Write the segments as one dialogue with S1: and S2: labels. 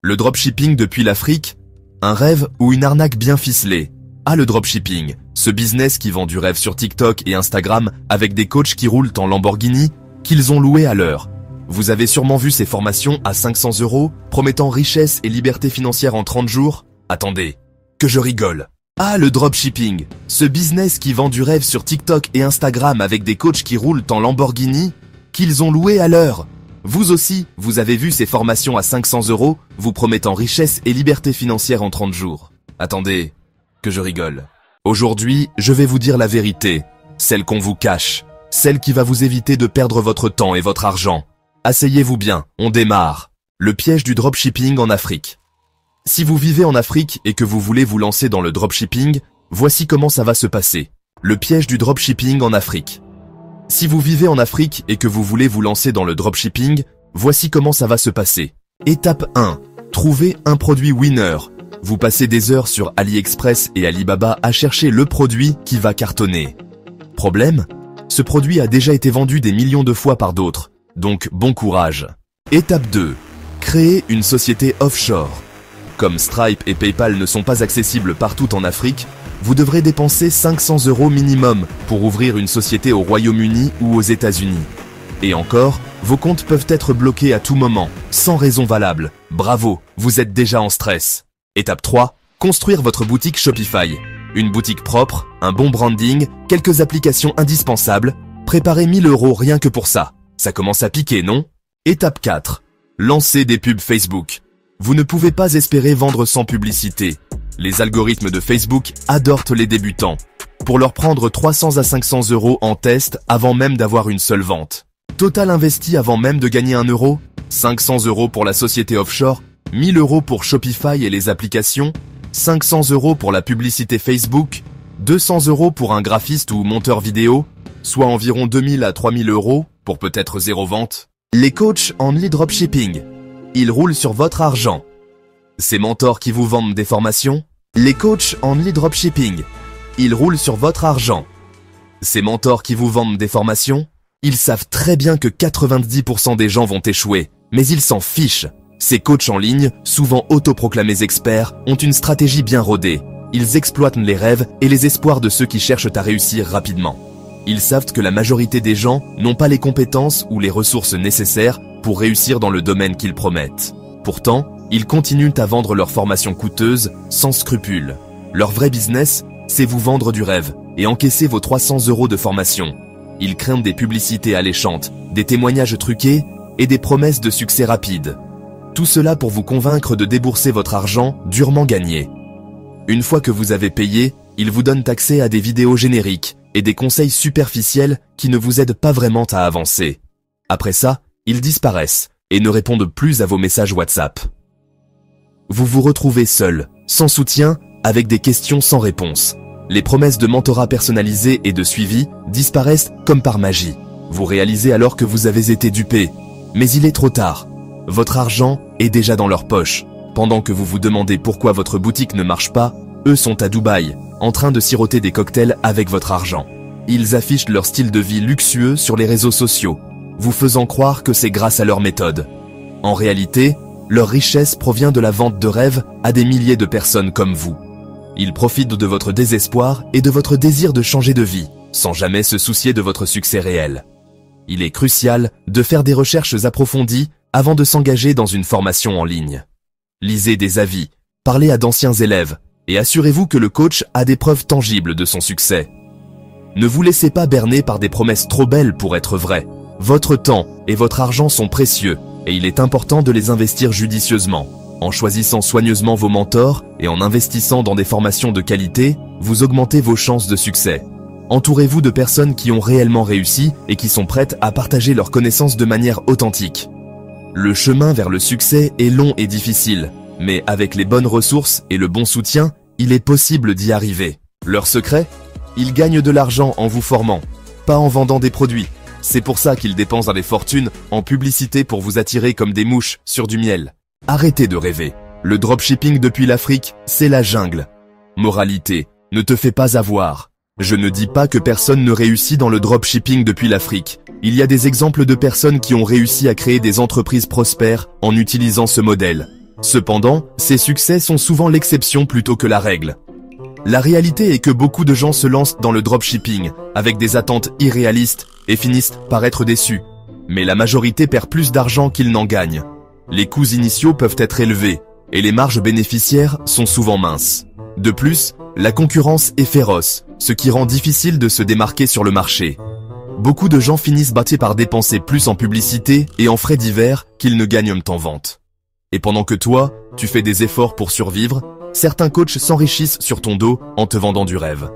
S1: Le dropshipping depuis l'Afrique? Un rêve ou une arnaque bien ficelée? Ah, le dropshipping, ce business qui vend du rêve sur TikTok et Instagram avec des coachs qui roulent en Lamborghini, qu'ils ont loué à l'heure. Vous avez sûrement vu ces formations à 500 € promettant richesse et liberté financière en 30 jours? Attendez, que je rigole. Ah, le dropshipping, ce business qui vend du rêve sur TikTok et Instagram avec des coachs qui roulent en Lamborghini, qu'ils ont loué à l'heure. Vous aussi, vous avez vu ces formations à 500 € vous promettant richesse et liberté financière en 30 jours. Attendez, que je rigole. Aujourd'hui, je vais vous dire la vérité, celle qu'on vous cache, celle qui va vous éviter de perdre votre temps et votre argent. Asseyez-vous bien, on démarre. Le piège du dropshipping en Afrique. Si vous vivez en Afrique et que vous voulez vous lancer dans le dropshipping, voici comment ça va se passer. Le piège du dropshipping en Afrique. Si vous vivez en Afrique et que vous voulez vous lancer dans le dropshipping, voici comment ça va se passer. Étape 1. Trouvez un produit winner. Vous passez des heures sur AliExpress et Alibaba à chercher le produit qui va cartonner. Problème? Ce produit a déjà été vendu des millions de fois par d'autres, donc bon courage. Étape 2. Créez une société offshore. Comme Stripe et PayPal ne sont pas accessibles partout en Afrique, vous devrez dépenser 500 € minimum pour ouvrir une société au Royaume-Uni ou aux États-Unis. Et encore, vos comptes peuvent être bloqués à tout moment, sans raison valable. Bravo, vous êtes déjà en stress. Étape 3. Construire votre boutique Shopify. Une boutique propre, un bon branding, quelques applications indispensables. Préparez 1000 € rien que pour ça. Ça commence à piquer, non? Étape 4. Lancez des pubs Facebook. Vous ne pouvez pas espérer vendre sans publicité. Les algorithmes de Facebook adorent les débutants, pour leur prendre 300 à 500 € en test avant même d'avoir une seule vente. Total investi avant même de gagner 1 €, 500 € pour la société offshore, 1000 € pour Shopify et les applications, 500 € pour la publicité Facebook, 200 € pour un graphiste ou monteur vidéo, soit environ 2000 à 3000 € pour peut-être 0 vente. Les coachs en e-dropshipping. Ils roulent sur votre argent. Ces mentors qui vous vendent des formations, les coachs en e-dropshipping, ils roulent sur votre argent. Ces mentors qui vous vendent des formations, ils savent très bien que 90% des gens vont échouer, mais ils s'en fichent. Ces coachs en ligne, souvent autoproclamés experts, ont une stratégie bien rodée. Ils exploitent les rêves et les espoirs de ceux qui cherchent à réussir rapidement. Ils savent que la majorité des gens n'ont pas les compétences ou les ressources nécessaires pour réussir dans le domaine qu'ils promettent. Pourtant, ils continuent à vendre leurs formations coûteuses sans scrupules. Leur vrai business, c'est vous vendre du rêve et encaisser vos 300 € de formation. Ils craignent des publicités alléchantes, des témoignages truqués et des promesses de succès rapide. Tout cela pour vous convaincre de débourser votre argent durement gagné. Une fois que vous avez payé, ils vous donnent accès à des vidéos génériques et des conseils superficiels qui ne vous aident pas vraiment à avancer. Après ça, ils disparaissent et ne répondent plus à vos messages WhatsApp. Vous vous retrouvez seul, sans soutien, avec des questions sans réponse. Les promesses de mentorat personnalisé et de suivi disparaissent comme par magie. Vous réalisez alors que vous avez été dupé, mais il est trop tard. Votre argent est déjà dans leur poche. Pendant que vous vous demandez pourquoi votre boutique ne marche pas, eux sont à Dubaï, en train de siroter des cocktails avec votre argent. Ils affichent leur style de vie luxueux sur les réseaux sociaux, vous faisant croire que c'est grâce à leur méthode. En réalité, leur richesse provient de la vente de rêves à des milliers de personnes comme vous. Ils profitent de votre désespoir et de votre désir de changer de vie, sans jamais se soucier de votre succès réel. Il est crucial de faire des recherches approfondies avant de s'engager dans une formation en ligne. Lisez des avis, parlez à d'anciens élèves et assurez-vous que le coach a des preuves tangibles de son succès. Ne vous laissez pas berner par des promesses trop belles pour être vraies. Votre temps et votre argent sont précieux et il est important de les investir judicieusement. En choisissant soigneusement vos mentors et en investissant dans des formations de qualité, vous augmentez vos chances de succès. Entourez-vous de personnes qui ont réellement réussi et qui sont prêtes à partager leurs connaissances de manière authentique. Le chemin vers le succès est long et difficile, mais avec les bonnes ressources et le bon soutien, il est possible d'y arriver. Leur secret? Ils gagnent de l'argent en vous formant, pas en vendant des produits. C'est pour ça qu'ils dépensent des fortunes en publicité pour vous attirer comme des mouches sur du miel. Arrêtez de rêver. Le dropshipping depuis l'Afrique, c'est la jungle. Moralité, ne te fais pas avoir. Je ne dis pas que personne ne réussit dans le dropshipping depuis l'Afrique. Il y a des exemples de personnes qui ont réussi à créer des entreprises prospères en utilisant ce modèle. Cependant, ces succès sont souvent l'exception plutôt que la règle. La réalité est que beaucoup de gens se lancent dans le dropshipping avec des attentes irréalistes et finissent par être déçus. Mais la majorité perd plus d'argent qu'ils n'en gagnent. Les coûts initiaux peuvent être élevés et les marges bénéficiaires sont souvent minces. De plus, la concurrence est féroce, ce qui rend difficile de se démarquer sur le marché. Beaucoup de gens finissent battus par dépenser plus en publicité et en frais divers qu'ils ne gagnent en vente. Et pendant que toi, tu fais des efforts pour survivre, certains coachs s'enrichissent sur ton dos en te vendant du rêve.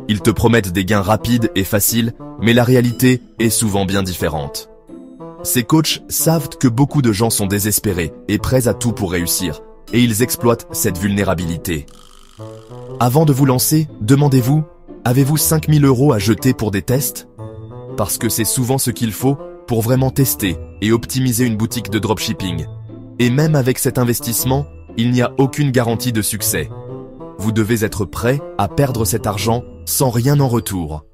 S1: Ils te promettent des gains rapides et faciles, mais la réalité est souvent bien différente. Ces coachs savent que beaucoup de gens sont désespérés et prêts à tout pour réussir, et ils exploitent cette vulnérabilité. Avant de vous lancer, demandez-vous, avez-vous 5000 € à jeter pour des tests? Parce que c'est souvent ce qu'il faut pour vraiment tester et optimiser une boutique de dropshipping. Et même avec cet investissement, il n'y a aucune garantie de succès. Vous devez être prêt à perdre cet argent sans rien en retour.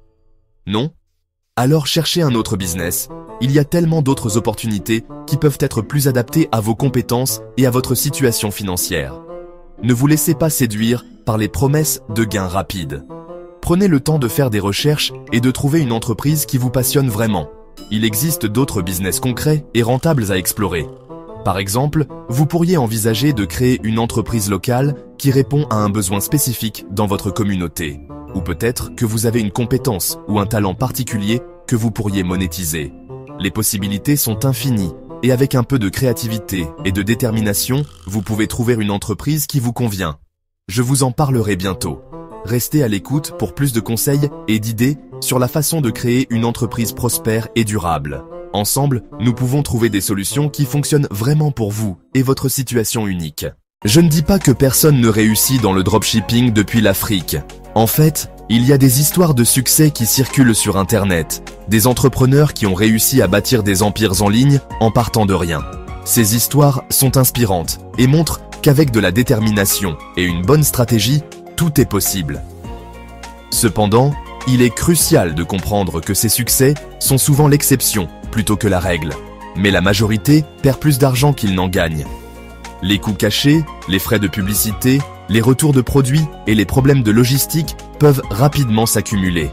S1: Non? Alors cherchez un autre business. Il y a tellement d'autres opportunités qui peuvent être plus adaptées à vos compétences et à votre situation financière. Ne vous laissez pas séduire par les promesses de gains rapides. Prenez le temps de faire des recherches et de trouver une entreprise qui vous passionne vraiment. Il existe d'autres business concrets et rentables à explorer. Par exemple, vous pourriez envisager de créer une entreprise locale qui répond à un besoin spécifique dans votre communauté. Ou peut-être que vous avez une compétence ou un talent particulier que vous pourriez monétiser. Les possibilités sont infinies et avec un peu de créativité et de détermination, vous pouvez trouver une entreprise qui vous convient. Je vous en parlerai bientôt. Restez à l'écoute pour plus de conseils et d'idées sur la façon de créer une entreprise prospère et durable. Ensemble, nous pouvons trouver des solutions qui fonctionnent vraiment pour vous et votre situation unique. Je ne dis pas que personne ne réussit dans le dropshipping depuis l'Afrique. En fait, il y a des histoires de succès qui circulent sur Internet, des entrepreneurs qui ont réussi à bâtir des empires en ligne en partant de rien. Ces histoires sont inspirantes et montrent qu'avec de la détermination et une bonne stratégie, tout est possible. Cependant, il est crucial de comprendre que ces succès sont souvent l'exception plutôt que la règle. Mais la majorité perd plus d'argent qu'ils n'en gagnent. Les coûts cachés, les frais de publicité, les retours de produits et les problèmes de logistique peuvent rapidement s'accumuler.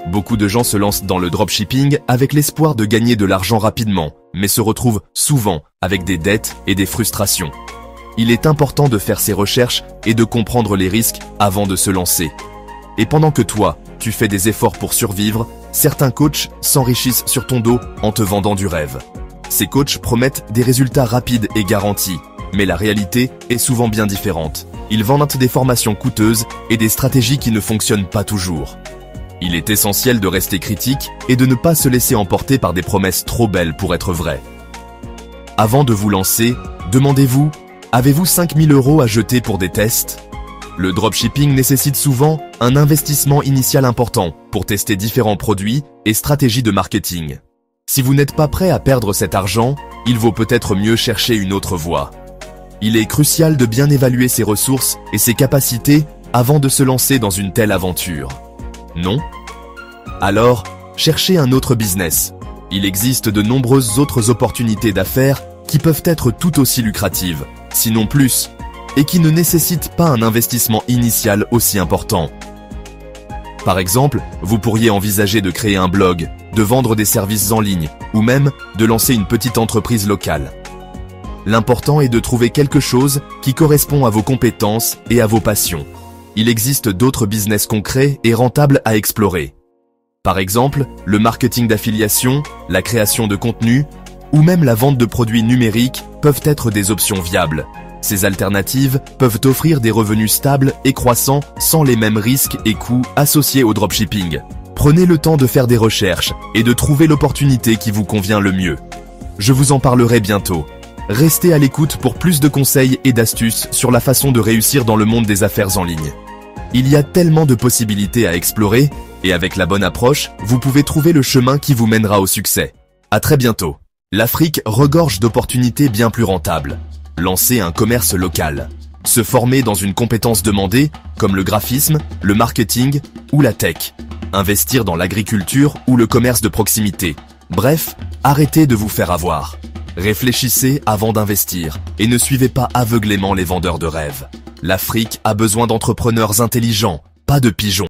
S1: Beaucoup de gens se lancent dans le dropshipping avec l'espoir de gagner de l'argent rapidement, mais se retrouvent souvent avec des dettes et des frustrations. Il est important de faire ses recherches et de comprendre les risques avant de se lancer. Et pendant que toi, tu fais des efforts pour survivre, certains coachs s'enrichissent sur ton dos en te vendant du rêve. Ces coachs promettent des résultats rapides et garantis, mais la réalité est souvent bien différente. Ils vendent des formations coûteuses et des stratégies qui ne fonctionnent pas toujours. Il est essentiel de rester critique et de ne pas se laisser emporter par des promesses trop belles pour être vraies. Avant de vous lancer, demandez-vous, avez-vous 5000 € à jeter pour des tests? Le dropshipping nécessite souvent un investissement initial important pour tester différents produits et stratégies de marketing. Si vous n'êtes pas prêt à perdre cet argent, il vaut peut-être mieux chercher une autre voie. Il est crucial de bien évaluer ses ressources et ses capacités avant de se lancer dans une telle aventure. Non? Alors, cherchez un autre business. Il existe de nombreuses autres opportunités d'affaires qui peuvent être tout aussi lucratives, sinon plus, et qui ne nécessitent pas un investissement initial aussi important. Par exemple, vous pourriez envisager de créer un blog, de vendre des services en ligne, ou même de lancer une petite entreprise locale. L'important est de trouver quelque chose qui correspond à vos compétences et à vos passions. Il existe d'autres business concrets et rentables à explorer. Par exemple, le marketing d'affiliation, la création de contenu, ou même la vente de produits numériques peuvent être des options viables. Ces alternatives peuvent offrir des revenus stables et croissants sans les mêmes risques et coûts associés au dropshipping. Prenez le temps de faire des recherches et de trouver l'opportunité qui vous convient le mieux. Je vous en parlerai bientôt. Restez à l'écoute pour plus de conseils et d'astuces sur la façon de réussir dans le monde des affaires en ligne. Il y a tellement de possibilités à explorer et avec la bonne approche, vous pouvez trouver le chemin qui vous mènera au succès. À très bientôt. L'Afrique regorge d'opportunités bien plus rentables. Lancer un commerce local. Se former dans une compétence demandée, comme le graphisme, le marketing ou la tech. Investir dans l'agriculture ou le commerce de proximité. Bref, arrêtez de vous faire avoir. Réfléchissez avant d'investir et ne suivez pas aveuglément les vendeurs de rêves. L'Afrique a besoin d'entrepreneurs intelligents, pas de pigeons.